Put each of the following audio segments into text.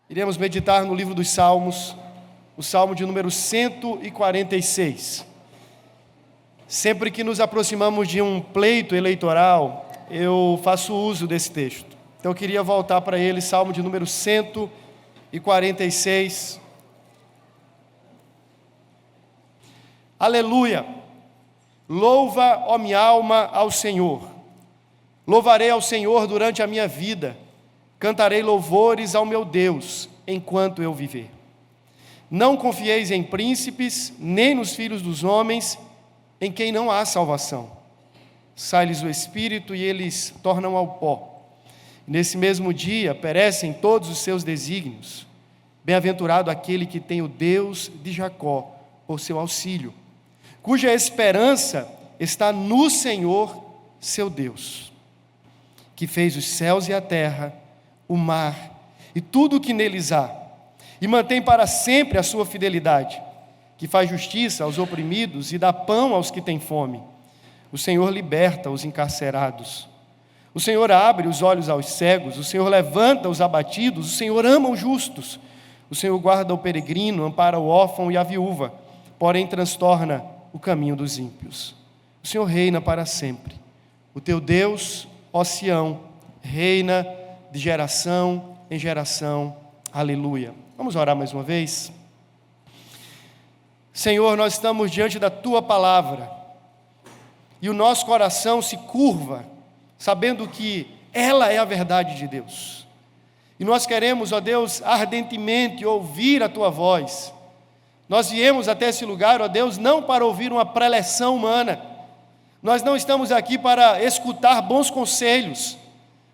Iremos meditar no livro dos Salmos, o Salmo de número 146. Sempre que nos aproximamos de um pleito eleitoral, eu faço uso desse texto. Então eu queria voltar para ele, Salmo de número 146. Aleluia! Louva, ó minha alma, ao Senhor. Louvarei ao Senhor durante a minha vida. Cantarei louvores ao meu Deus, enquanto eu viver. Não confieis em príncipes, nem nos filhos dos homens, em quem não há salvação. Sai-lhes o espírito e eles tornam ao pó. Nesse mesmo dia perecem todos os seus desígnios. Bem-aventurado aquele que tem o Deus de Jacó por seu auxílio, cuja esperança está no Senhor, seu Deus, que fez os céus e a terra, o mar e tudo o que neles há, e mantém para sempre a sua fidelidade, que faz justiça aos oprimidos e dá pão aos que têm fome. O Senhor liberta os encarcerados. O Senhor abre os olhos aos cegos. O Senhor levanta os abatidos. O Senhor ama os justos. O Senhor guarda o peregrino, ampara o órfão e a viúva, porém transtorna o caminho dos ímpios. O Senhor reina para sempre. O teu Deus, ó Sião, reina de geração em geração. Aleluia. Vamos orar mais uma vez? Senhor, nós estamos diante da Tua palavra e o nosso coração se curva, sabendo que ela é a verdade de Deus. E nós queremos, ó Deus, ardentemente ouvir a Tua voz. Nós viemos até esse lugar, ó Deus, não para ouvir uma preleção humana. Nós não estamos aqui para escutar bons conselhos.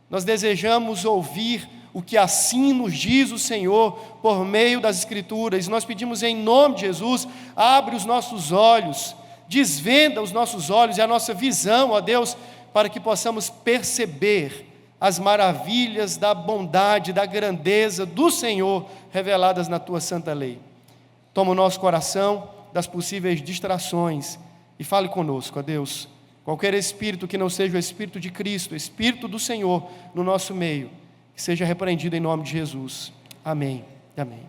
Nós desejamos ouvir o que assim nos diz o Senhor por meio das Escrituras. Nós pedimos em nome de Jesus, abre os nossos olhos, desvenda os nossos olhos e a nossa visão, ó Deus, para que possamos perceber as maravilhas da bondade, da grandeza do Senhor reveladas na Tua santa lei. Toma o nosso coração das possíveis distrações e fale conosco, ó Deus. Qualquer espírito que não seja o Espírito de Cristo, o Espírito do Senhor no nosso meio, que seja repreendido em nome de Jesus. Amém. Amém.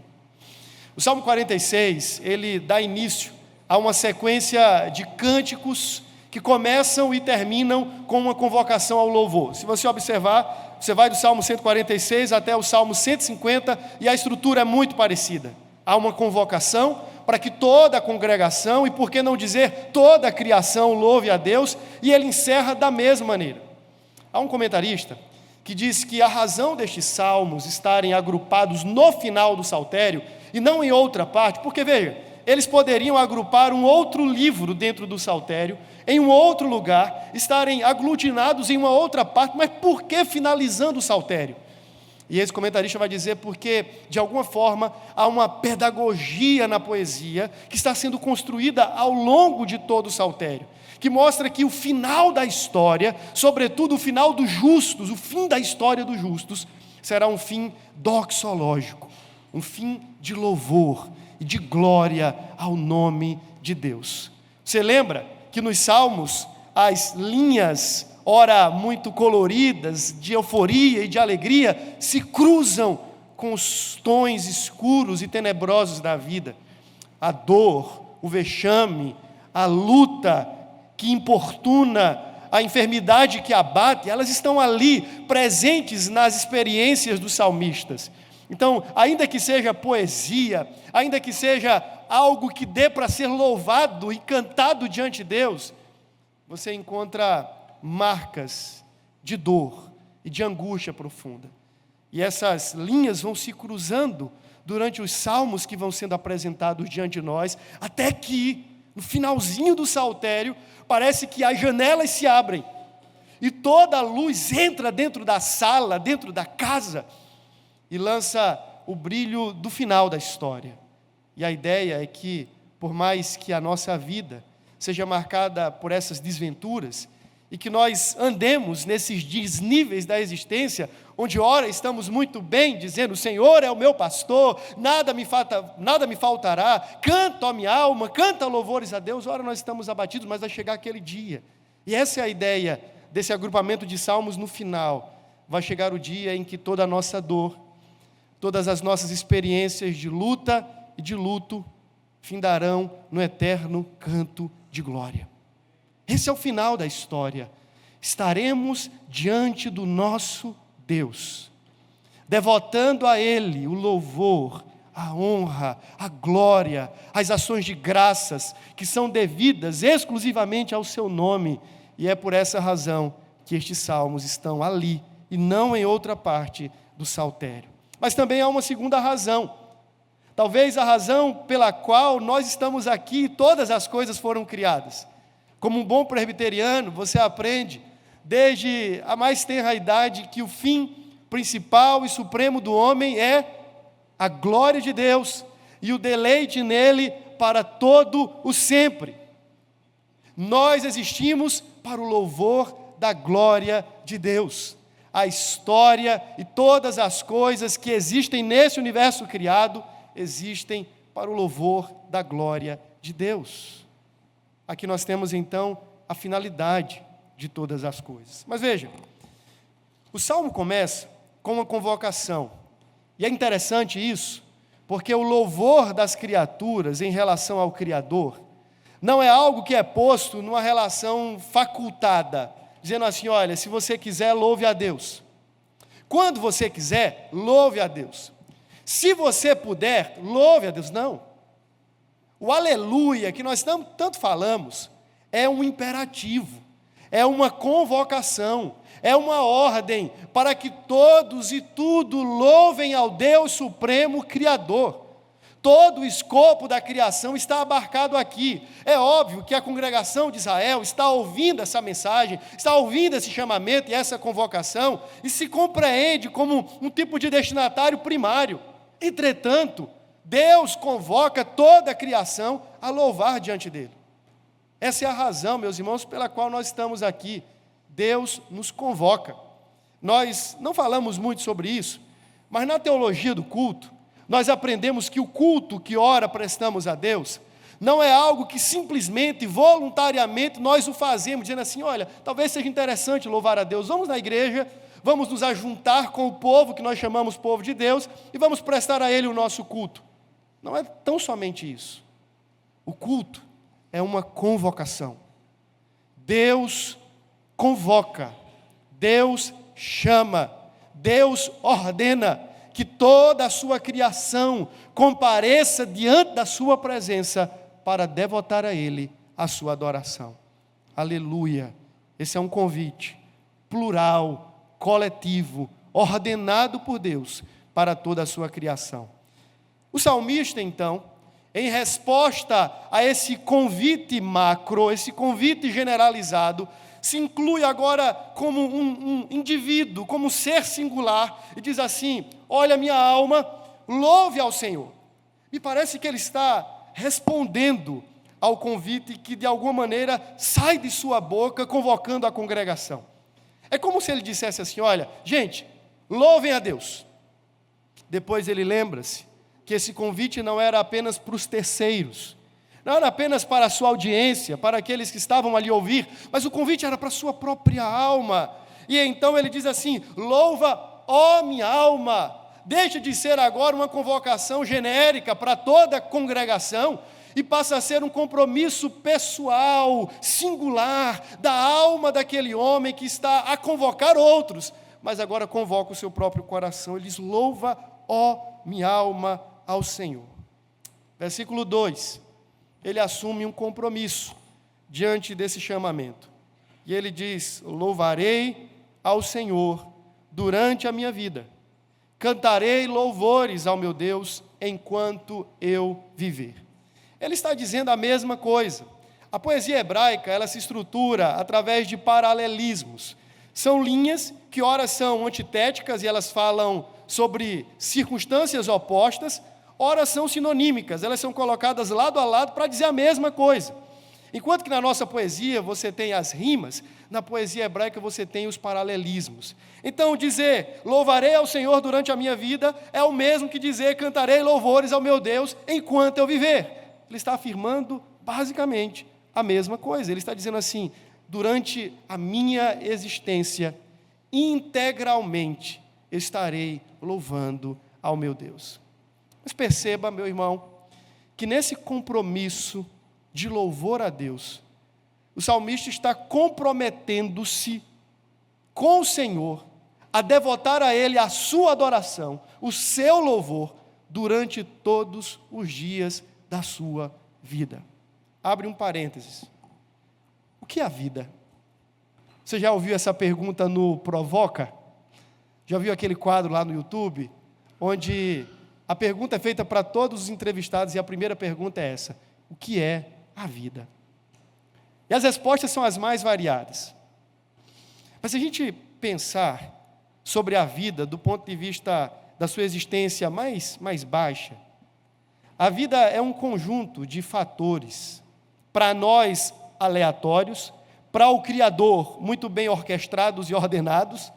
O Salmo 46, ele dá início a uma sequência de cânticos que começam e terminam com uma convocação ao louvor. Se você observar, você vai do Salmo 146 até o Salmo 150 e a estrutura é muito parecida. Há uma convocação para que toda a congregação, e por que não dizer toda a criação, louve a Deus, e ele encerra da mesma maneira. Há um comentarista que diz que a razão destes salmos estarem agrupados no final do saltério, e não em outra parte, porque veja, eles poderiam agrupar um outro livro dentro do saltério, em um outro lugar, estarem aglutinados em uma outra parte, mas por que finalizando o saltério? E esse comentarista vai dizer porque, de alguma forma, há uma pedagogia na poesia que está sendo construída ao longo de todo o saltério, que mostra que o final da história, sobretudo o final dos justos, o fim da história dos justos, será um fim doxológico, um fim de louvor e de glória ao nome de Deus. Você lembra que nos Salmos as linhas, ora muito coloridas, de euforia e de alegria, se cruzam com os tons escuros e tenebrosos da vida. A dor, o vexame, a luta que importuna, a enfermidade que abate, elas estão ali, presentes nas experiências dos salmistas. Então, ainda que seja poesia, ainda que seja algo que dê para ser louvado e cantado diante de Deus, você encontra marcas de dor e de angústia profunda. E essas linhas vão se cruzando durante os salmos que vão sendo apresentados diante de nós, até que, no finalzinho do saltério, parece que as janelas se abrem e toda a luz entra dentro da sala, dentro da casa, e lança o brilho do final da história. E a ideia é que, por mais que a nossa vida seja marcada por essas desventuras, e que nós andemos nesses desníveis da existência, onde ora estamos muito bem, dizendo, o Senhor é o meu pastor, nada me faltará, canta, ó minha alma, canta louvores a Deus, ora nós estamos abatidos, mas vai chegar aquele dia. E essa é a ideia desse agrupamento de salmos no final. Vai chegar o dia em que toda a nossa dor, todas as nossas experiências de luta e de luto findarão no eterno canto de glória. Esse é o final da história. Estaremos diante do nosso Deus, devotando a Ele o louvor, a honra, a glória, as ações de graças que são devidas exclusivamente ao seu nome. E é por essa razão que estes salmos estão ali e não em outra parte do saltério. Mas também há uma segunda razão. Talvez a razão pela qual nós estamos aqui e todas as coisas foram criadas. Como um bom presbiteriano, você aprende desde a mais tenra idade que o fim principal e supremo do homem é a glória de Deus e o deleite nele para todo o sempre. Nós existimos para o louvor da glória de Deus. A história e todas as coisas que existem nesse universo criado existem para o louvor da glória de Deus. Aqui nós temos então a finalidade de todas as coisas. Mas veja, o Salmo começa com uma convocação. E é interessante isso, porque o louvor das criaturas em relação ao Criador não é algo que é posto numa relação facultada, dizendo assim, olha, se você quiser, louve a Deus. Quando você quiser, louve a Deus. Se você puder, louve a Deus. Não. O aleluia que nós tanto falamos é um imperativo, é uma convocação, é uma ordem para que todos e tudo louvem ao Deus Supremo Criador. Todo o escopo da criação está abarcado aqui. É óbvio que a congregação de Israel está ouvindo essa mensagem, está ouvindo esse chamamento e essa convocação, e se compreende como um tipo de destinatário primário. Entretanto, Deus convoca toda a criação a louvar diante dele. Essa é a razão, meus irmãos, pela qual nós estamos aqui. Deus nos convoca. Nós não falamos muito sobre isso, mas na teologia do culto, nós aprendemos que o culto que ora prestamos a Deus não é algo que simplesmente, voluntariamente, nós o fazemos, dizendo assim, olha, talvez seja interessante louvar a Deus, vamos na igreja, vamos nos ajuntar com o povo que nós chamamos povo de Deus e vamos prestar a Ele o nosso culto. Não é tão somente isso. O culto é uma convocação. Deus convoca, Deus chama, Deus ordena que toda a sua criação compareça diante da sua presença para devotar a Ele a sua adoração. Aleluia! Esse é um convite plural, coletivo, ordenado por Deus para toda a sua criação. O salmista, então, em resposta a esse convite macro, esse convite generalizado, se inclui agora como um indivíduo, como um ser singular, e diz assim, olha minha alma, louve ao Senhor. Me parece que ele está respondendo ao convite que de alguma maneira sai de sua boca, convocando a congregação. É como se ele dissesse assim, olha, gente, louvem a Deus. Depois ele lembra-se que esse convite não era apenas para os terceiros, não era apenas para a sua audiência, para aqueles que estavam ali ouvir, mas o convite era para a sua própria alma. E então ele diz assim, louva, ó minha alma. Deixa de ser agora uma convocação genérica para toda a congregação e passa a ser um compromisso pessoal, singular, da alma daquele homem que está a convocar outros, mas agora convoca o seu próprio coração. Ele diz, louva, ó minha alma, ao Senhor. Versículo 2, ele assume um compromisso diante desse chamamento. E ele diz, louvarei ao Senhor durante a minha vida. Cantarei louvores ao meu Deus enquanto eu viver. Ele está dizendo a mesma coisa. A poesia hebraica, ela se estrutura através de paralelismos. São linhas que ora são antitéticas e elas falam sobre circunstâncias opostas, ora são sinonímicas, elas são colocadas lado a lado para dizer a mesma coisa. Enquanto que na nossa poesia você tem as rimas, na poesia hebraica você tem os paralelismos. Então dizer, louvarei ao Senhor durante a minha vida, é o mesmo que dizer, cantarei louvores ao meu Deus enquanto eu viver. Ele está afirmando basicamente a mesma coisa. Ele está dizendo assim, durante a minha existência, integralmente estarei louvando ao meu Deus. Mas perceba, meu irmão, que nesse compromisso de louvor a Deus, o salmista está comprometendo-se com o Senhor a devotar a Ele a sua adoração, o seu louvor, durante todos os dias da sua vida. Abre um parênteses. O que é a vida? Você já ouviu essa pergunta no Provoca? Já viu aquele quadro lá no YouTube? Onde a pergunta é feita para todos os entrevistados e a primeira pergunta é essa: o que é a vida? E as respostas são as mais variadas. Mas se a gente pensar sobre a vida do ponto de vista da sua existência mais baixa, a vida é um conjunto de fatores, para nós aleatórios, para o Criador muito bem orquestrados e ordenados,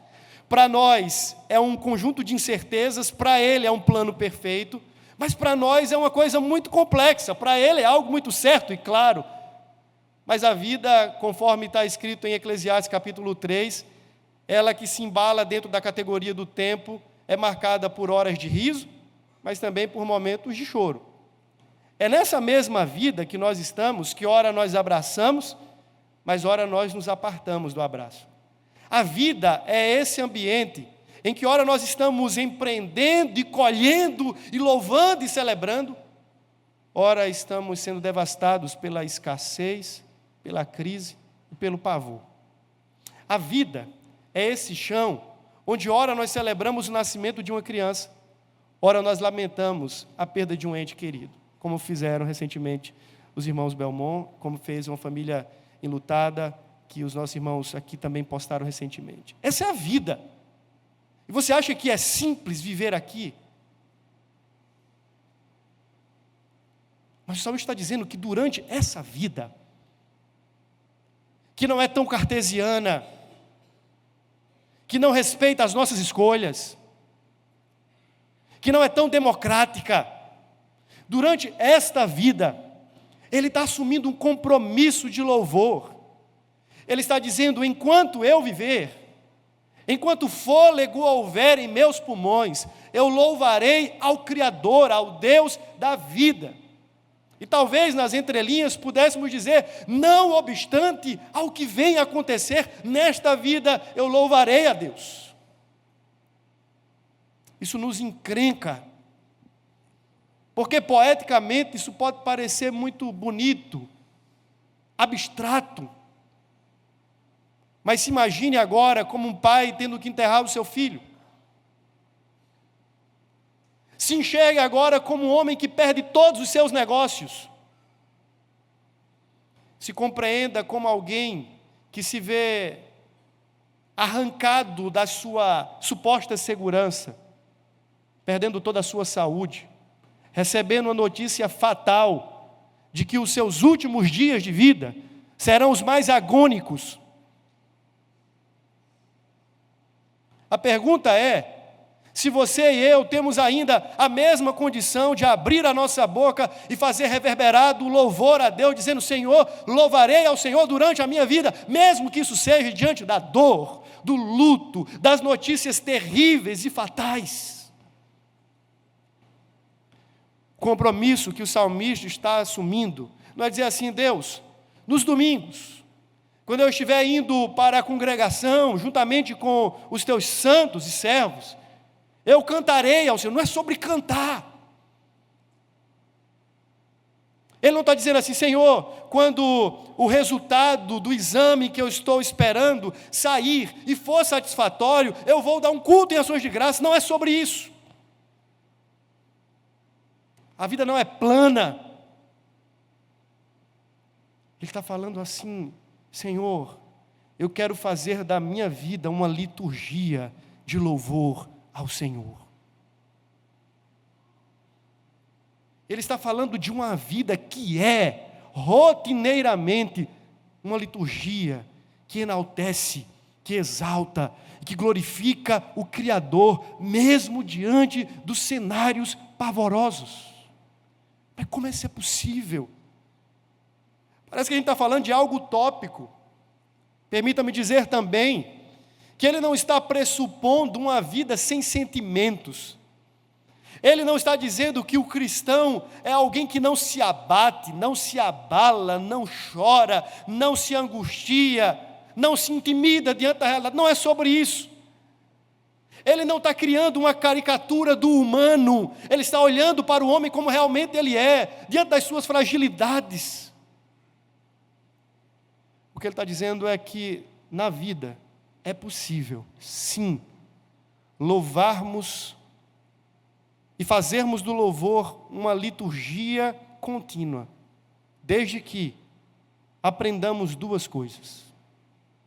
para nós é um conjunto de incertezas, para Ele é um plano perfeito, mas para nós é uma coisa muito complexa, para Ele é algo muito certo e claro. Mas a vida, conforme está escrito em Eclesiastes capítulo 3, ela que se embala dentro da categoria do tempo, é marcada por horas de riso, mas também por momentos de choro. É nessa mesma vida que nós estamos, que ora nós abraçamos, mas ora nós nos apartamos do abraço. A vida é esse ambiente em que ora nós estamos empreendendo e colhendo e louvando e celebrando, ora estamos sendo devastados pela escassez, pela crise e pelo pavor. A vida é esse chão onde ora nós celebramos o nascimento de uma criança, ora nós lamentamos a perda de um ente querido, como fizeram recentemente os irmãos Belmont, como fez uma família enlutada, que os nossos irmãos aqui também postaram recentemente. Essa é a vida. E você acha que é simples viver aqui? Mas o salmista está dizendo que durante essa vida, que não é tão cartesiana, que não respeita as nossas escolhas, que não é tão democrática, durante esta vida, ele está assumindo um compromisso de louvor. Ele está dizendo: enquanto eu viver, enquanto fôlego houver em meus pulmões, eu louvarei ao Criador, ao Deus da vida. E talvez nas entrelinhas pudéssemos dizer: não obstante ao que vem a acontecer nesta vida, eu louvarei a Deus. Isso nos encrenca, porque poeticamente isso pode parecer muito bonito, abstrato. Mas se imagine agora como um pai tendo que enterrar o seu filho. Se enxergue agora como um homem que perde todos os seus negócios. Se compreenda como alguém que se vê arrancado da sua suposta segurança, perdendo toda a sua saúde, recebendo uma notícia fatal de que os seus últimos dias de vida serão os mais agônicos. A pergunta é: se você e eu temos ainda a mesma condição de abrir a nossa boca e fazer reverberar do louvor a Deus, dizendo: Senhor, louvarei ao Senhor durante a minha vida, mesmo que isso seja diante da dor, do luto, das notícias terríveis e fatais. O compromisso que o salmista está assumindo não é dizer assim: Deus, nos domingos, quando eu estiver indo para a congregação, juntamente com os teus santos e servos, eu cantarei ao Senhor. Não é sobre cantar. Ele não está dizendo assim: Senhor, quando o resultado do exame que eu estou esperando sair e for satisfatório, eu vou dar um culto em ações de graça. Não é sobre isso. A vida não é plana. Ele está falando assim: Senhor, eu quero fazer da minha vida uma liturgia de louvor ao Senhor. Ele está falando de uma vida que é rotineiramente uma liturgia que enaltece, que exalta, que glorifica o Criador, mesmo diante dos cenários pavorosos. Mas como isso é possível? Parece que a gente está falando de algo utópico. Permita-me dizer também que ele não está pressupondo uma vida sem sentimentos. Ele não está dizendo que o cristão é alguém que não se abate, não se abala, não chora, não se angustia, não se intimida diante da realidade. Não é sobre isso. Ele não está criando uma caricatura do humano. Ele está olhando para o homem como realmente ele é, diante das suas fragilidades. O que ele está dizendo é que na vida é possível, sim, louvarmos e fazermos do louvor uma liturgia contínua, desde que aprendamos duas coisas.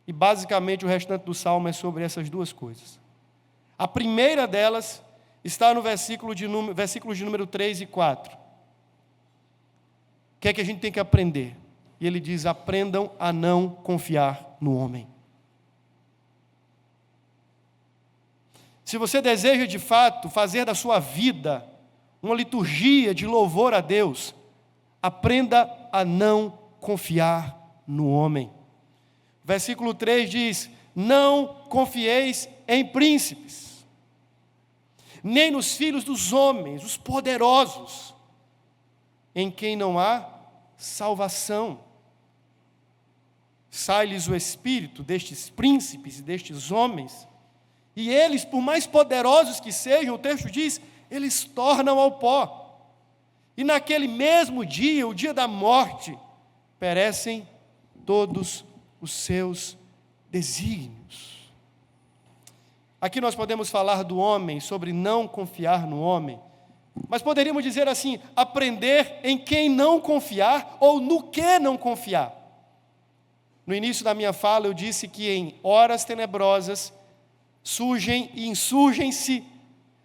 E basicamente o restante do salmo é sobre essas duas coisas. A primeira delas está no versículos de número 3 e 4. O que é que a gente tem que aprender? E ele diz: aprendam a não confiar no homem. Se você deseja de fato fazer da sua vida uma liturgia de louvor a Deus, aprenda a não confiar no homem. Versículo 3 diz: não confieis em príncipes, nem nos filhos dos homens, os poderosos, em quem não há salvação. Sai-lhes o espírito destes príncipes e destes homens, e eles, por mais poderosos que sejam, o texto diz, eles tornam ao pó. E naquele mesmo dia, o dia da morte, perecem todos os seus desígnios. Aqui nós podemos falar do homem, sobre não confiar no homem, mas poderíamos dizer assim, aprender em quem não confiar ou no que não confiar. No início da minha fala eu disse que em horas tenebrosas surgem e insurgem-se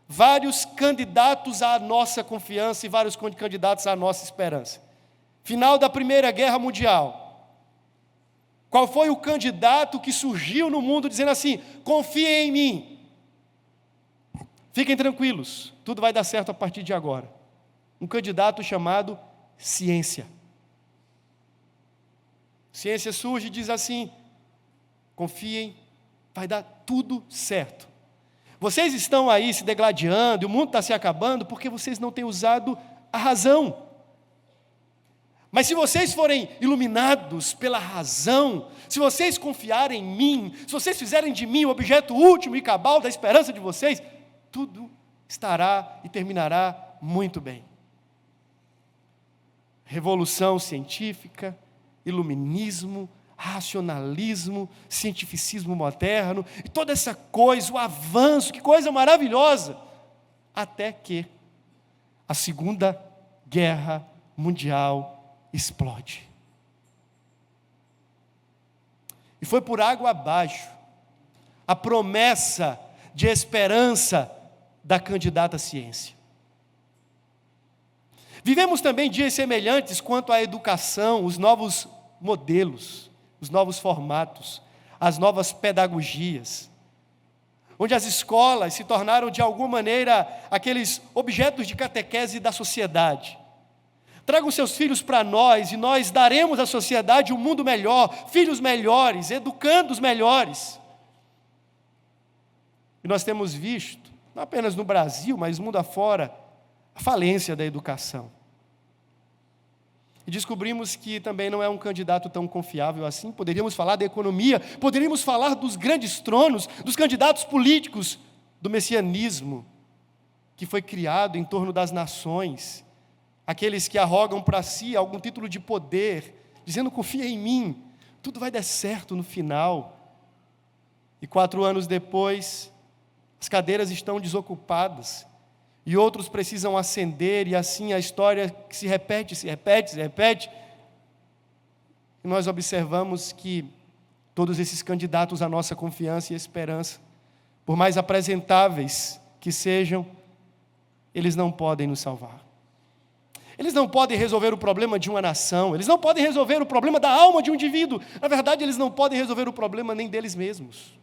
vários candidatos à nossa confiança e vários candidatos à nossa esperança. Final da Primeira Guerra Mundial. Qual foi o candidato que surgiu no mundo dizendo assim: confiem em mim, fiquem tranquilos, tudo vai dar certo a partir de agora? Um candidato chamado ciência. Ciência surge e diz assim: confiem, vai dar tudo certo. Vocês estão aí se degladiando, e o mundo está se acabando, porque vocês não têm usado a razão. Mas se vocês forem iluminados pela razão, se vocês confiarem em mim, se vocês fizerem de mim o objeto último e cabal da esperança de vocês, tudo estará e terminará muito bem. Revolução científica, iluminismo, racionalismo, cientificismo moderno, e toda essa coisa, o avanço, que coisa maravilhosa, até que a Segunda Guerra Mundial explode. E foi por água abaixo a promessa de esperança da candidata ciência. Vivemos também dias semelhantes quanto à educação, os novos modelos, os novos formatos, as novas pedagogias, onde as escolas se tornaram de alguma maneira aqueles objetos de catequese da sociedade. Tragam seus filhos para nós e nós daremos à sociedade um mundo melhor, filhos melhores, educandos melhores. E nós temos visto, não apenas no Brasil, mas mundo afora, a falência da educação. E descobrimos que também não é um candidato tão confiável assim. Poderíamos falar da economia, poderíamos falar dos grandes tronos, dos candidatos políticos, do messianismo, que foi criado em torno das nações, aqueles que arrogam para si algum título de poder, dizendo: confia em mim, tudo vai dar certo no final. E 4 anos depois, as cadeiras estão desocupadas, e outros precisam ascender, e assim a história se repete. E nós observamos que todos esses candidatos à nossa confiança e esperança, por mais apresentáveis que sejam, eles não podem nos salvar. Eles não podem resolver o problema de uma nação, eles não podem resolver o problema da alma de um indivíduo. Na verdade, eles não podem resolver o problema nem deles mesmos.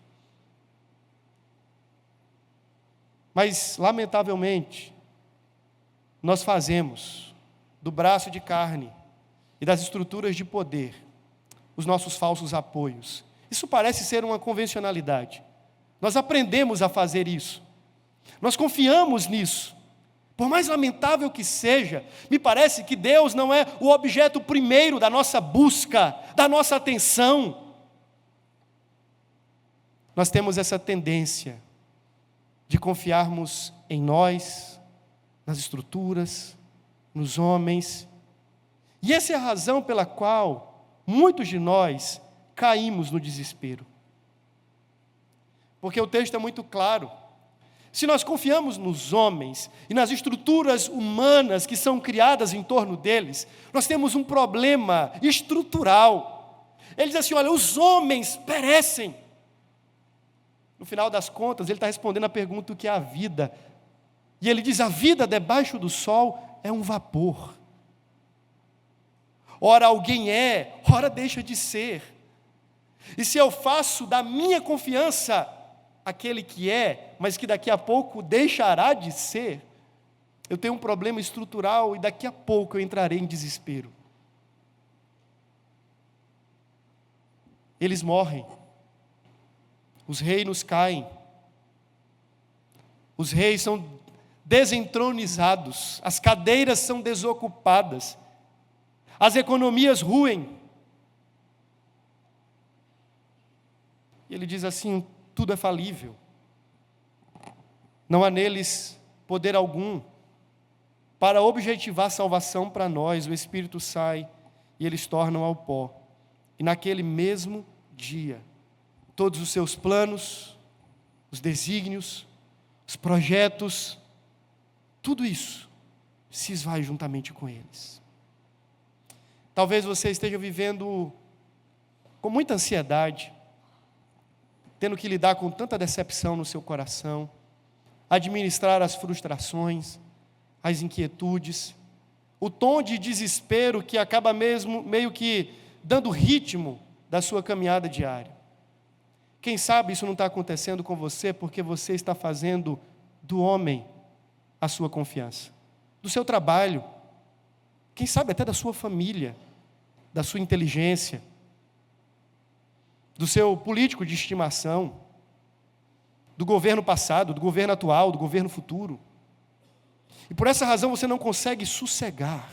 Mas, lamentavelmente, nós fazemos do braço de carne e das estruturas de poder os nossos falsos apoios. Isso parece ser uma convencionalidade. Nós aprendemos a fazer isso. Nós confiamos nisso. Por mais lamentável que seja, me parece que Deus não é o objeto primeiro da nossa busca, da nossa atenção. Nós temos essa tendência de confiarmos em nós, nas estruturas, nos homens. E essa é a razão pela qual muitos de nós caímos no desespero. Porque o texto é muito claro. Se nós confiamos nos homens e nas estruturas humanas que são criadas em torno deles, nós temos um problema estrutural. Ele diz assim, olha, os homens perecem. No final das contas, ele está respondendo a pergunta o que é a vida. E ele diz, a vida debaixo do sol é um vapor. Ora alguém é, ora deixa de ser. E se eu faço da minha confiança aquele que é, mas que daqui a pouco deixará de ser, eu tenho um problema estrutural e daqui a pouco eu entrarei em desespero. Eles morrem, os reinos caem, os reis são desentronizados, as cadeiras são desocupadas, as economias ruem. E ele diz assim, tudo é falível. Não há neles poder algum para objetivar salvação para nós. O Espírito sai e eles tornam ao pó. E naquele mesmo dia, todos os seus planos, os desígnios, os projetos, tudo isso se esvai juntamente com eles. Talvez você esteja vivendo com muita ansiedade, tendo que lidar com tanta decepção no seu coração, administrar as frustrações, as inquietudes, o tom de desespero que acaba mesmo meio que dando ritmo da sua caminhada diária. Quem sabe isso não está acontecendo com você porque você está fazendo do homem a sua confiança, do seu trabalho, quem sabe até da sua família, da sua inteligência, do seu político de estimação, do governo passado, do governo atual, do governo futuro. E por essa razão você não consegue sossegar,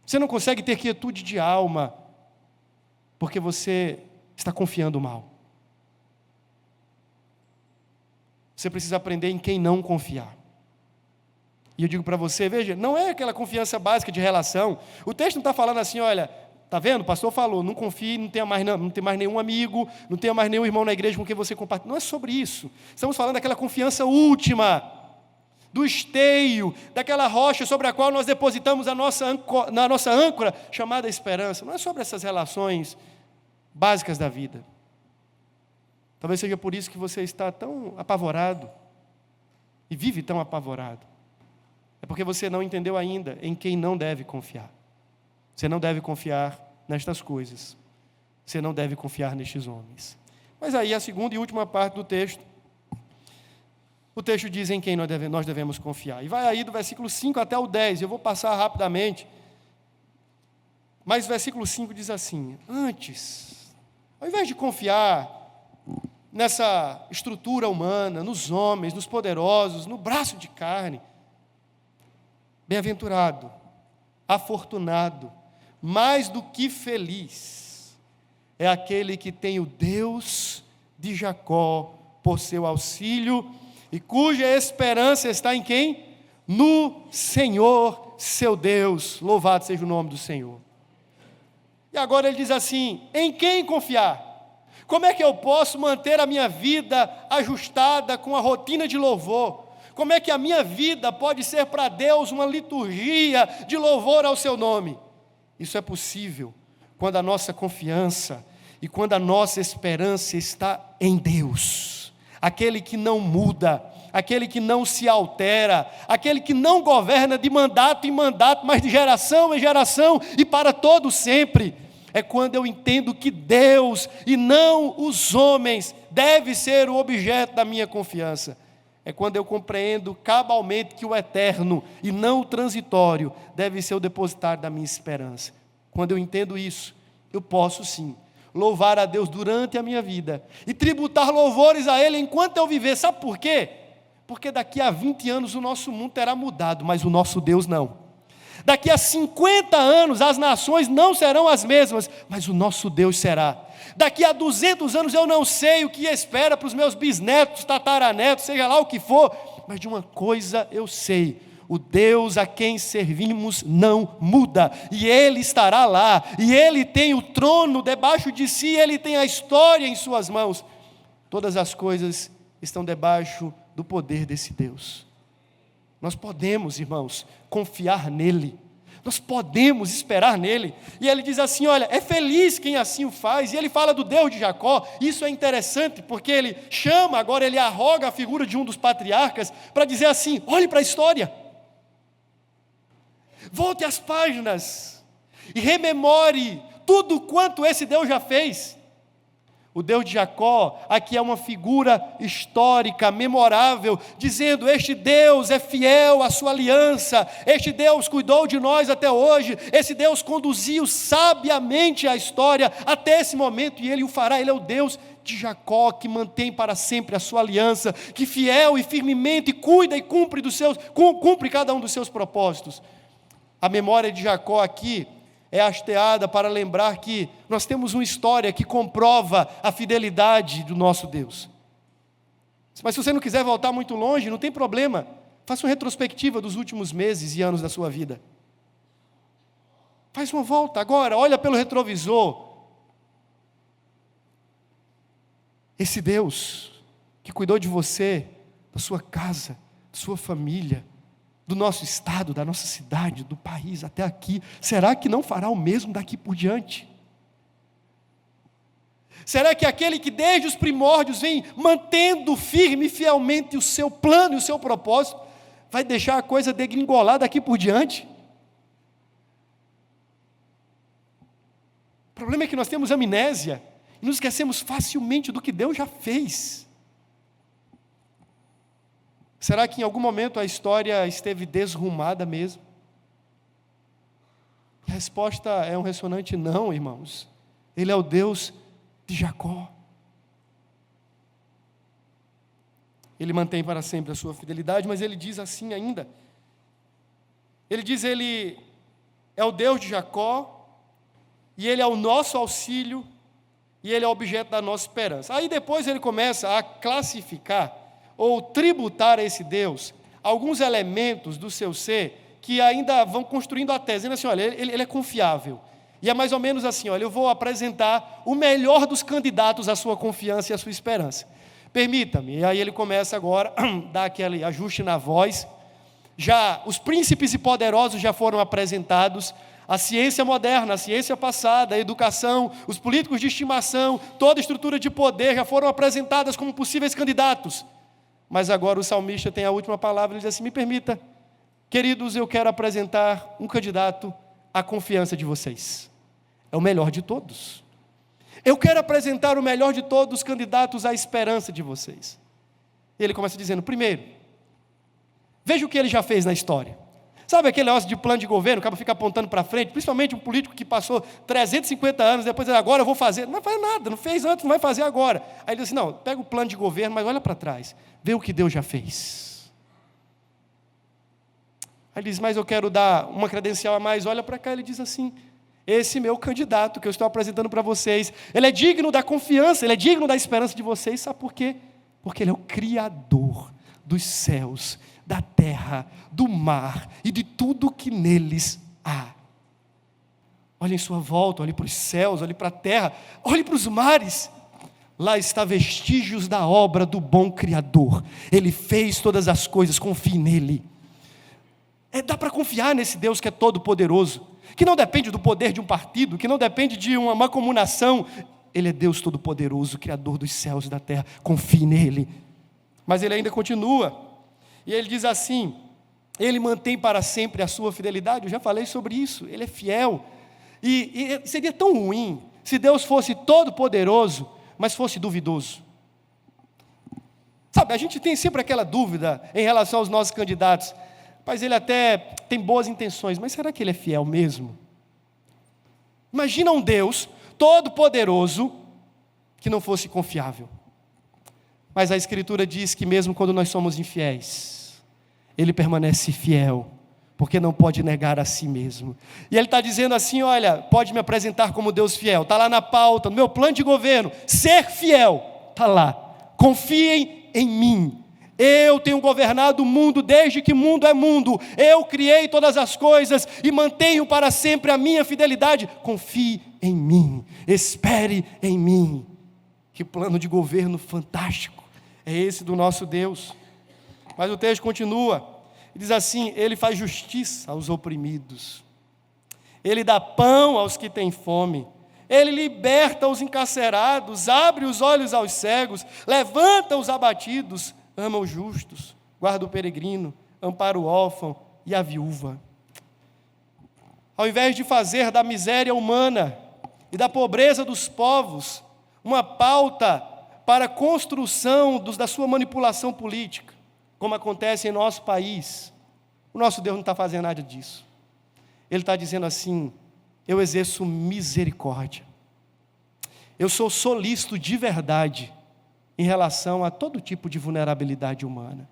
você não consegue ter quietude de alma, porque você está confiando mal. Você precisa aprender em quem não confiar. E eu digo para você, veja, não é aquela confiança básica de relação. O texto não está falando assim, olha, está vendo? O pastor falou, não confie, não tenha mais nenhum amigo, não tenha mais nenhum irmão na igreja com quem você compartilha. Não é sobre isso. Estamos falando daquela confiança última, do esteio, daquela rocha sobre a qual nós depositamos a nossa âncora, chamada esperança. Não é sobre essas relações básicas da vida. Talvez seja por isso que você está tão apavorado e vive tão apavorado. É porque você não entendeu ainda em quem não deve confiar. Você não deve confiar nestas coisas. Você não deve confiar nestes homens. Mas aí a segunda e última parte do texto. O texto diz em quem nós devemos confiar. E vai aí do versículo 5 até o 10. Eu vou passar rapidamente. Mas o versículo 5 diz assim: antes, ao invés de confiar nessa estrutura humana, nos homens, nos poderosos, no braço de carne, bem-aventurado, afortunado, mais do que feliz, é aquele que tem o Deus de Jacó por seu auxílio e cuja esperança está em quem? No Senhor, seu Deus. Louvado seja o nome do Senhor. E agora ele diz assim: em quem confiar? Como é que eu posso manter a minha vida ajustada com a rotina de louvor? Como é que a minha vida pode ser para Deus uma liturgia de louvor ao seu nome? Isso é possível quando a nossa confiança e quando a nossa esperança está em Deus, aquele que não muda, aquele que não se altera, aquele que não governa de mandato em mandato, mas de geração em geração e para todo sempre. É quando eu entendo que Deus e não os homens deve ser o objeto da minha confiança. É quando eu compreendo cabalmente que o eterno e não o transitório deve ser o depositário da minha esperança. Quando eu entendo isso, eu posso sim louvar a Deus durante a minha vida e tributar louvores a Ele enquanto eu viver. Sabe por quê? porque daqui a 20 anos o nosso mundo terá mudado, mas o nosso Deus não. Daqui a 50 anos as nações não serão as mesmas, mas o nosso Deus será. Daqui a 200 anos eu não sei o que espera para os meus bisnetos, tataranetos, seja lá o que for, mas de uma coisa eu sei: o Deus a quem servimos não muda, e Ele estará lá, e Ele tem o trono debaixo de si, Ele tem a história em suas mãos. Todas as coisas estão debaixo do poder desse Deus. Nós podemos, irmãos, confiar nele, nós podemos esperar nele. E ele diz assim: olha, é feliz quem assim o faz. E ele fala do Deus de Jacó. Isso é interessante, porque ele chama, agora ele arroga a figura de um dos patriarcas, para dizer assim: olhe para a história, volte às páginas, e rememore tudo quanto esse Deus já fez. O Deus de Jacó aqui é uma figura histórica, memorável, dizendo: este Deus é fiel à sua aliança, este Deus cuidou de nós até hoje, esse Deus conduziu sabiamente a história até esse momento, e Ele o fará. Ele é o Deus de Jacó, que mantém para sempre a sua aliança, que fiel e firmemente cuida e cumpre cada um dos seus propósitos. A memória de Jacó aqui é hasteada para lembrar que nós temos uma história que comprova a fidelidade do nosso Deus. Mas se você não quiser voltar muito longe, não tem problema. Faça uma retrospectiva dos últimos meses e anos da sua vida. Faz uma volta agora, olha pelo retrovisor. Esse Deus que cuidou de você, da sua casa, da sua família, do nosso estado, da nossa cidade, do país até aqui, será que não fará o mesmo daqui por diante? Será que aquele que desde os primórdios vem mantendo firme e fielmente o seu plano e o seu propósito, vai deixar a coisa degringolar daqui por diante? O problema é que nós temos amnésia e nos esquecemos facilmente do que Deus já fez. Será que em algum momento a história esteve desrumada mesmo? A resposta é um ressonante não, irmãos. Ele é o Deus de Jacó. Ele mantém para sempre a sua fidelidade, mas ele diz assim ainda. Ele diz: ele é o Deus de Jacó, e ele é o nosso auxílio, e ele é o objeto da nossa esperança. Aí depois ele começa a classificar ou tributar a esse Deus alguns elementos do seu ser que ainda vão construindo a tese, dizendo assim: olha, ele é confiável. E é mais ou menos assim: olha, eu vou apresentar o melhor dos candidatos à sua confiança e à sua esperança. Permita-me. E aí ele começa agora a dar aquele ajuste na voz. Já os príncipes e poderosos já foram apresentados, a ciência moderna, a ciência passada, a educação, os políticos de estimação, toda a estrutura de poder já foram apresentadas como possíveis candidatos. Mas agora o salmista tem a última palavra, ele diz assim: me permita, queridos, eu quero apresentar um candidato à confiança de vocês. É o melhor de todos. Eu quero apresentar o melhor de todos os candidatos à esperança de vocês. E ele começa dizendo: primeiro, veja o que ele já fez na história. Sabe aquele negócio de plano de governo, o cara fica apontando para frente, principalmente um político que passou 350 anos, depois ele: agora eu vou fazer. Não vai fazer nada, não fez antes, não vai fazer agora. Aí ele diz assim: não, pega o plano de governo, mas olha para trás, vê o que Deus já fez. Aí ele diz: mas eu quero dar uma credencial a mais, olha para cá. Ele diz assim: esse meu candidato que eu estou apresentando para vocês, ele é digno da confiança, ele é digno da esperança de vocês. Sabe por quê? Porque ele é o Criador dos céus, da terra, do mar e de tudo que neles há. Olhe em sua volta, olhe para os céus, olhe para a terra, olhe para os mares. Lá está vestígios da obra do bom Criador. Ele fez todas as coisas, confie nele. Dá para confiar nesse Deus que é todo poderoso, que não depende do poder de um partido, que não depende de uma mancomunação. Ele é Deus todo poderoso, Criador dos céus e da terra. Confie nele. Mas ele ainda continua. E ele diz assim: ele mantém para sempre a sua fidelidade. Eu já falei sobre isso, ele é fiel. E seria tão ruim se Deus fosse todo poderoso, mas fosse duvidoso. Sabe, a gente tem sempre aquela dúvida em relação aos nossos candidatos. Mas ele até tem boas intenções, mas será que ele é fiel mesmo? Imagina um Deus todo poderoso que não fosse confiável. Mas a Escritura diz que mesmo quando nós somos infiéis, Ele permanece fiel, porque não pode negar a si mesmo. E Ele está dizendo assim, olha, pode me apresentar como Deus fiel, está lá na pauta, no meu plano de governo, ser fiel, está lá, confiem em mim. Eu tenho governado o mundo desde que mundo é mundo, eu criei todas as coisas e mantenho para sempre a minha fidelidade. Confie em mim, espere em mim. Que plano de governo fantástico é esse do nosso Deus. Mas o texto continua, diz assim, Ele faz justiça aos oprimidos, Ele dá pão aos que têm fome, Ele liberta os encarcerados, abre os olhos aos cegos, levanta os abatidos, ama os justos, guarda o peregrino, ampara o órfão e a viúva. Ao invés de fazer da miséria humana e da pobreza dos povos uma pauta para a construção da sua manipulação política, como acontece em nosso país, o nosso Deus não está fazendo nada disso. Ele está dizendo assim, eu exerço misericórdia, eu sou solícito de verdade em relação a todo tipo de vulnerabilidade humana.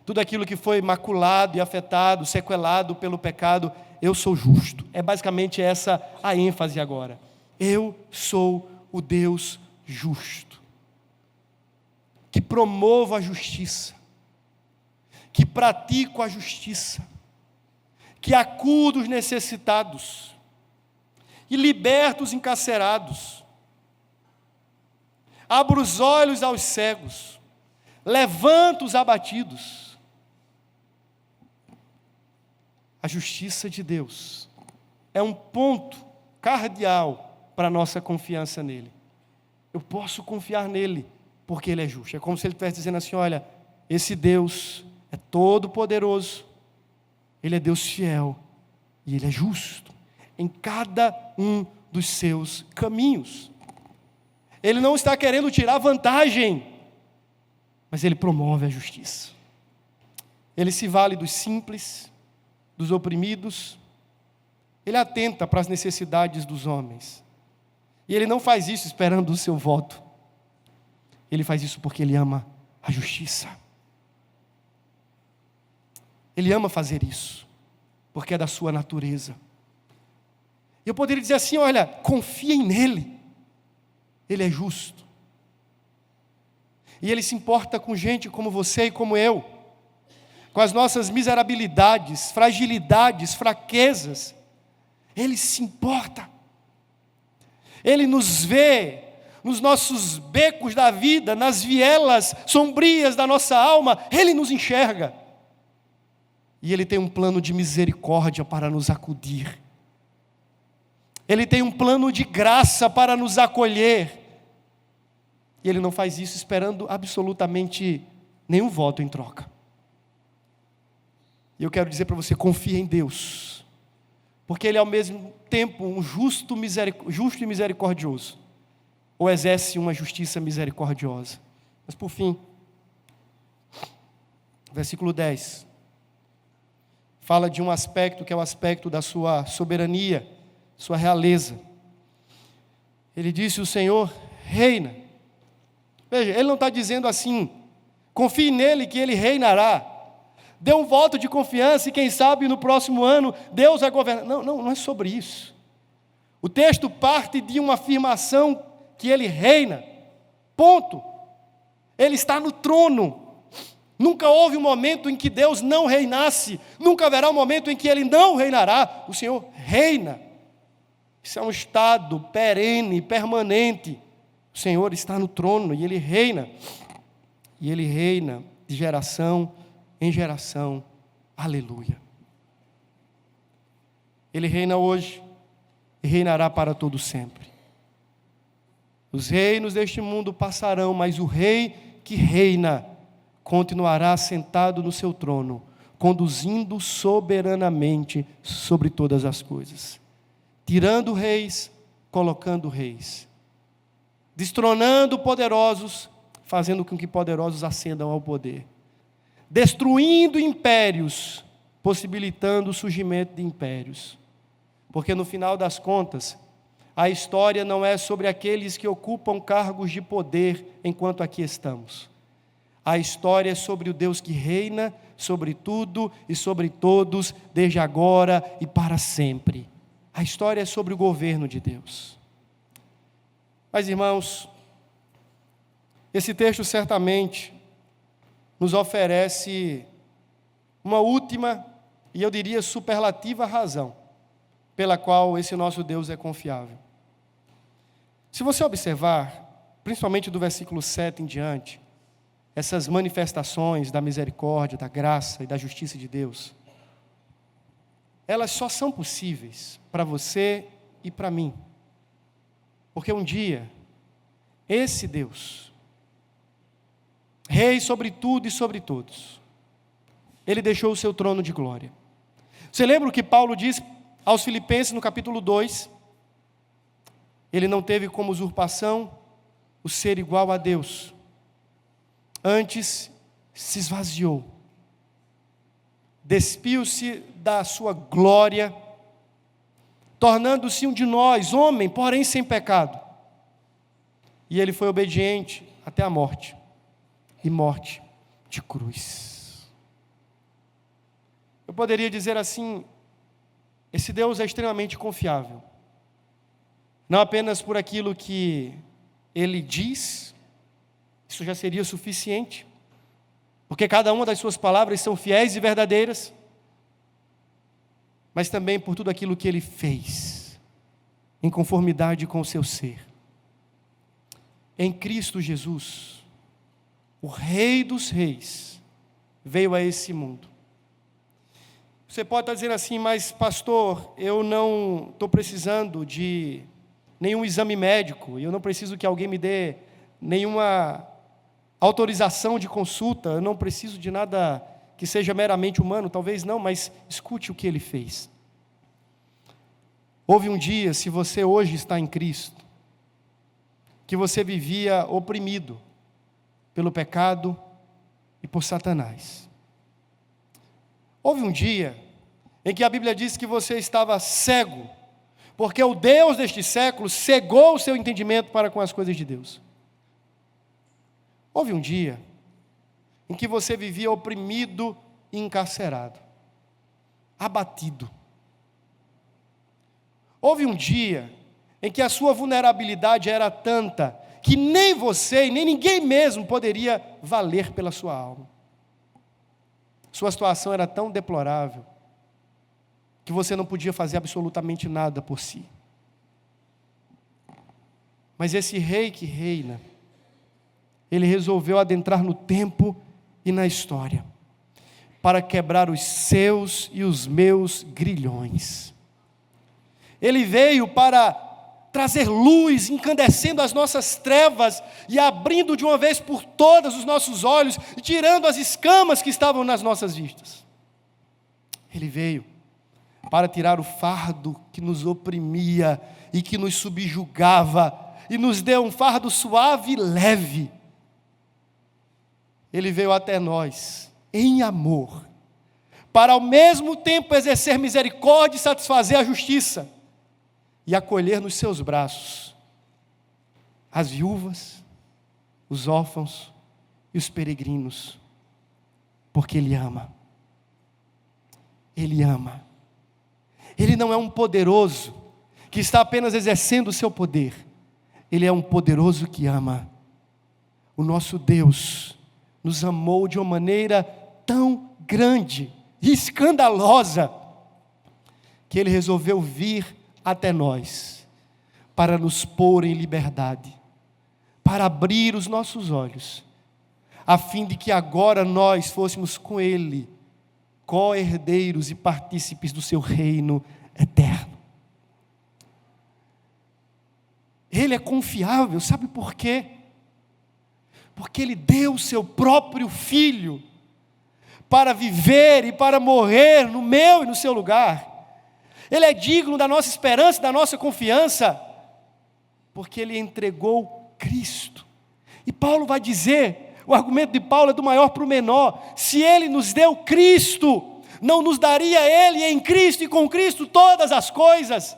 Tudo aquilo que foi maculado e afetado, sequelado pelo pecado, eu sou justo. É basicamente essa a ênfase agora. Eu sou o Deus justo, que promovo a justiça, que pratico a justiça, que acudo os necessitados e liberto os encarcerados, abro os olhos aos cegos, levanto os abatidos. A justiça de Deus é um ponto cardeal para a nossa confiança nele. Eu posso confiar nele, porque ele é justo. É como se ele estivesse dizendo assim, olha, esse Deus é todo poderoso, ele é Deus fiel, e ele é justo, em cada um dos seus caminhos. Ele não está querendo tirar vantagem, mas ele promove a justiça. Ele se vale dos simples, dos oprimidos, ele atenta para as necessidades dos homens. E ele não faz isso esperando o seu voto. Ele faz isso porque ele ama a justiça. Ele ama fazer isso, porque é da sua natureza. Eu poderia dizer assim, olha, confiem nele. Ele é justo. E ele se importa com gente como você e como eu, com as nossas miserabilidades, fragilidades, fraquezas. Ele se importa. Ele nos vê nos nossos becos da vida, nas vielas sombrias da nossa alma. Ele nos enxerga. E Ele tem um plano de misericórdia para nos acudir. Ele tem um plano de graça para nos acolher. E Ele não faz isso esperando absolutamente nenhum voto em troca. E eu quero dizer para você, confie em Deus. Porque Ele é ao mesmo tempo um justo e misericordioso. Ou exerce uma justiça misericordiosa. Mas por fim, versículo 10. Fala de um aspecto que é o aspecto da sua soberania, sua realeza. Ele disse, o Senhor reina. Veja, Ele não está dizendo assim, confie nele que Ele reinará. Dê um voto de confiança e quem sabe no próximo ano Deus vai governar. Não é sobre isso. O texto parte de uma afirmação que Ele reina. Ponto. Ele está no trono. Nunca houve um momento em que Deus não reinasse. Nunca haverá um momento em que Ele não reinará. O Senhor reina. Isso é um estado perene, permanente. O Senhor está no trono e Ele reina. E Ele reina de geração em geração. Aleluia. Ele reina hoje e reinará para todo sempre. Os reinos deste mundo passarão, mas o Rei que reina continuará sentado no seu trono, conduzindo soberanamente sobre todas as coisas, tirando reis, colocando reis, destronando poderosos, fazendo com que poderosos ascendam ao poder, destruindo impérios, possibilitando o surgimento de impérios, porque no final das contas, a história não é sobre aqueles que ocupam cargos de poder enquanto aqui estamos. A história é sobre o Deus que reina sobre tudo e sobre todos, desde agora e para sempre. A história é sobre o governo de Deus. Mas, irmãos, esse texto certamente nos oferece uma última, e eu diria superlativa razão, pela qual esse nosso Deus é confiável. Se você observar, principalmente do versículo 7 em diante, essas manifestações da misericórdia, da graça e da justiça de Deus, elas só são possíveis para você e para mim, porque um dia, esse Deus, Rei sobre tudo e sobre todos, Ele deixou o seu trono de glória. Você lembra o que Paulo diz aos Filipenses no capítulo 2? Ele não teve como usurpação o ser igual a Deus. Antes se esvaziou, despiu-se da sua glória, tornando-se um de nós, homem, porém sem pecado. E ele foi obediente até a morte, e morte de cruz. Eu poderia dizer assim, esse Deus é extremamente confiável, não apenas por aquilo que Ele diz, isso já seria suficiente, porque cada uma das suas palavras são fiéis e verdadeiras, mas também por tudo aquilo que Ele fez, em conformidade com o seu ser. Em Cristo Jesus, o Rei dos Reis, veio a esse mundo. Você pode estar dizendo assim, mas pastor, eu não estou precisando de nenhum exame médico, eu não preciso que alguém me dê nenhuma autorização de consulta, eu não preciso de nada que seja meramente humano, talvez não, mas escute o que Ele fez. Houve um dia, se você hoje está em Cristo, que você vivia oprimido pelo pecado e por Satanás. Houve um dia em que a Bíblia diz que você estava cego, porque o Deus deste século cegou o seu entendimento para com as coisas de Deus. Houve um dia em que você vivia oprimido e encarcerado, abatido. Houve um dia em que a sua vulnerabilidade era tanta que nem você e nem ninguém mesmo poderia valer pela sua alma. Sua situação era tão deplorável que você não podia fazer absolutamente nada por si. Mas esse Rei que reina, Ele resolveu adentrar no tempo e na história, para quebrar os seus e os meus grilhões. Ele veio para trazer luz, incandescendo as nossas trevas e abrindo de uma vez por todas os nossos olhos, e tirando as escamas que estavam nas nossas vistas. Ele veio para tirar o fardo que nos oprimia e que nos subjugava, e nos deu um fardo suave e leve. Ele veio até nós, em amor, para ao mesmo tempo exercer misericórdia e satisfazer a justiça, e acolher nos seus braços as viúvas, os órfãos e os peregrinos, porque Ele ama. Ele ama. Ele não é um poderoso que está apenas exercendo o seu poder. Ele é um poderoso que ama. O nosso Deus nos amou de uma maneira tão grande e escandalosa, que Ele resolveu vir até nós, para nos pôr em liberdade, para abrir os nossos olhos, a fim de que agora nós fôssemos com Ele, co-herdeiros e partícipes do seu reino eterno. Ele é confiável, sabe por quê? Porque Ele deu o seu próprio Filho, para viver e para morrer no meu e no seu lugar. Ele é digno da nossa esperança, da nossa confiança, porque Ele entregou Cristo. E Paulo vai dizer, o argumento de Paulo é do maior para o menor: se Ele nos deu Cristo, não nos daria Ele em Cristo e com Cristo todas as coisas?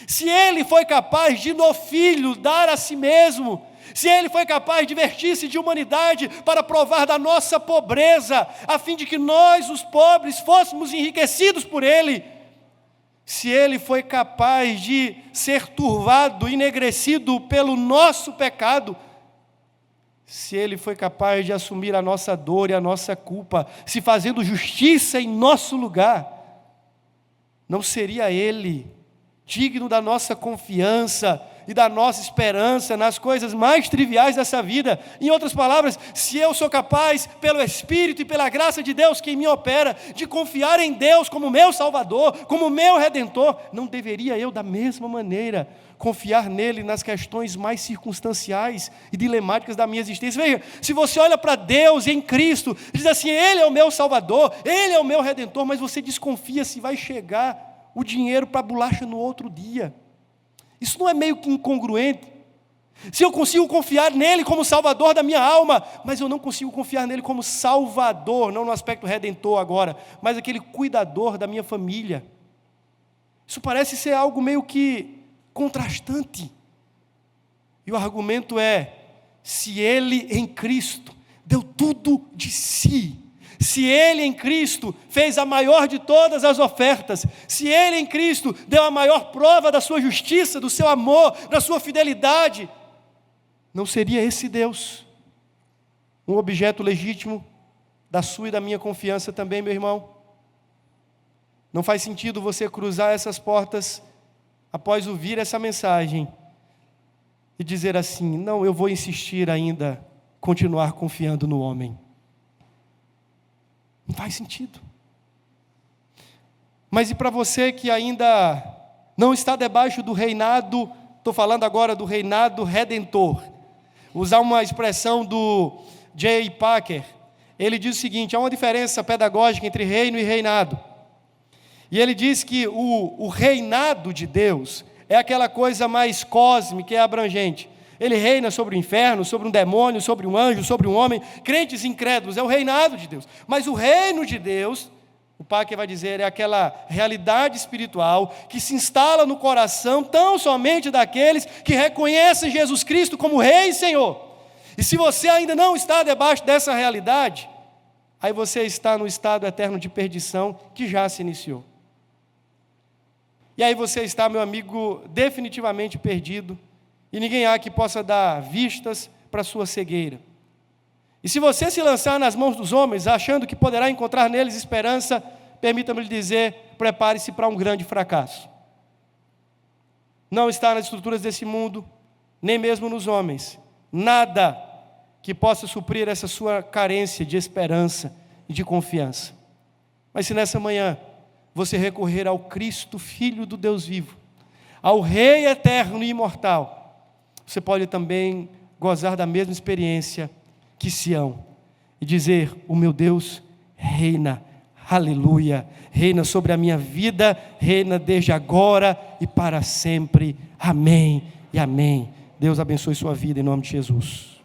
Se Ele foi capaz de no Filho dar a si mesmo, Se Ele foi capaz de vestir-se de humanidade para provar da nossa pobreza, a fim de que nós, os pobres, fôssemos enriquecidos por Ele, se Ele foi capaz de ser turvado, enegrecido pelo nosso pecado, se Ele foi capaz de assumir a nossa dor e a nossa culpa, se fazendo justiça em nosso lugar, não seria Ele digno da nossa confiança e da nossa esperança nas coisas mais triviais dessa vida? Em outras palavras, se eu sou capaz, pelo Espírito e pela graça de Deus que em mim opera, de confiar em Deus como meu Salvador, como meu Redentor, não deveria eu, da mesma maneira, confiar nele nas questões mais circunstanciais e dilemáticas da minha existência? Veja, se você olha para Deus em Cristo, diz assim: Ele é o meu Salvador, Ele é o meu Redentor, mas você desconfia se vai chegar o dinheiro para a bolacha no outro dia. Isso não é meio que incongruente? Se eu consigo confiar nele como Salvador da minha alma, mas eu não consigo confiar nele como Salvador, não no aspecto redentor agora, mas aquele cuidador da minha família, isso parece ser algo meio que contrastante. E o argumento é: se Ele em Cristo deu tudo de si, se Ele em Cristo fez a maior de todas as ofertas, se Ele em Cristo deu a maior prova da sua justiça, do seu amor, da sua fidelidade, não seria esse Deus um objeto legítimo da sua e da minha confiança também, meu irmão? Não faz sentido você cruzar essas portas após ouvir essa mensagem e dizer assim: não, eu vou insistir ainda, continuar confiando no homem. Não faz sentido. Mas e para você que ainda não está debaixo do reinado, estou falando agora do reinado redentor, usar uma expressão do J. Packer, ele diz o seguinte: há uma diferença pedagógica entre reino e reinado. E ele diz que o reinado de Deus é aquela coisa mais cósmica e abrangente. Ele reina sobre o inferno, sobre um demônio, sobre um anjo, sobre um homem, crentes e incrédulos, é o reinado de Deus. Mas o reino de Deus, o Packer vai dizer, é aquela realidade espiritual que se instala no coração tão somente daqueles que reconhecem Jesus Cristo como Rei e Senhor. E se você ainda não está debaixo dessa realidade, aí você está no estado eterno de perdição que já se iniciou. E aí você está, meu amigo, definitivamente perdido, e ninguém há que possa dar vistas para a sua cegueira. E se você se lançar nas mãos dos homens, achando que poderá encontrar neles esperança, permita-me lhe dizer, prepare-se para um grande fracasso. Não está nas estruturas desse mundo, nem mesmo nos homens, nada que possa suprir essa sua carência de esperança e de confiança. Mas se nessa manhã você recorrer ao Cristo, Filho do Deus vivo, ao Rei eterno e imortal, você pode também gozar da mesma experiência que Sião e dizer: o meu Deus reina, aleluia, reina sobre a minha vida, reina desde agora e para sempre, amém e amém. Deus abençoe sua vida em nome de Jesus.